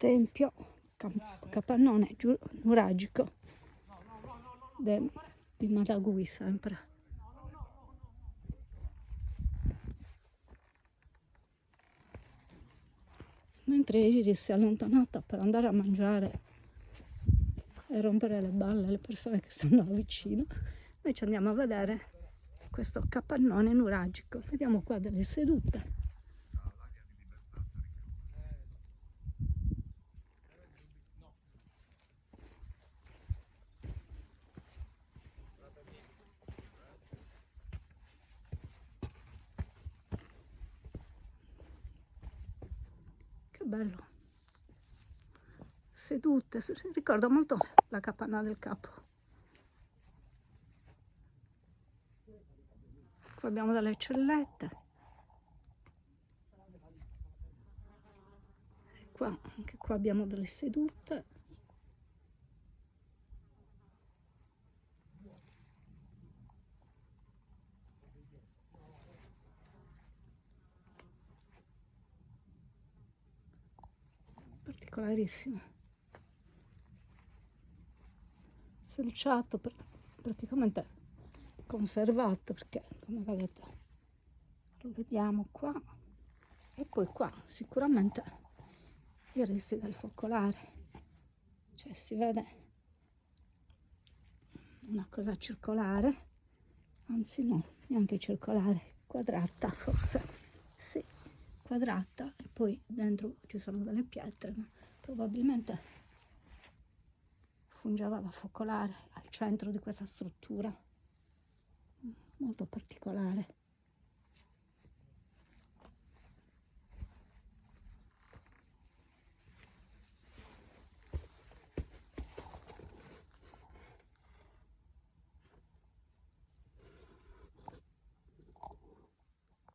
tempio, capannone nuragico di Madagui sempre. Mentre Iris si è allontanata per andare a mangiare e rompere le balle alle persone che stanno vicino, noi ci andiamo a vedere questo capannone nuragico. Vediamo qua delle sedute. Che bello. Sedute, ricorda molto la capanna del Capo. Qua abbiamo delle cellette. E qua, anche qua abbiamo delle sedute. Particolarissimo. Selciato, praticamente conservato, perché come vedete lo vediamo qua. E poi qua sicuramente i resti del focolare, cioè si vede una cosa circolare, anzi no, neanche circolare, quadrata forse, sì, quadrata, e poi dentro ci sono delle pietre, ma probabilmente fungeva da focolare al centro di questa struttura molto particolare.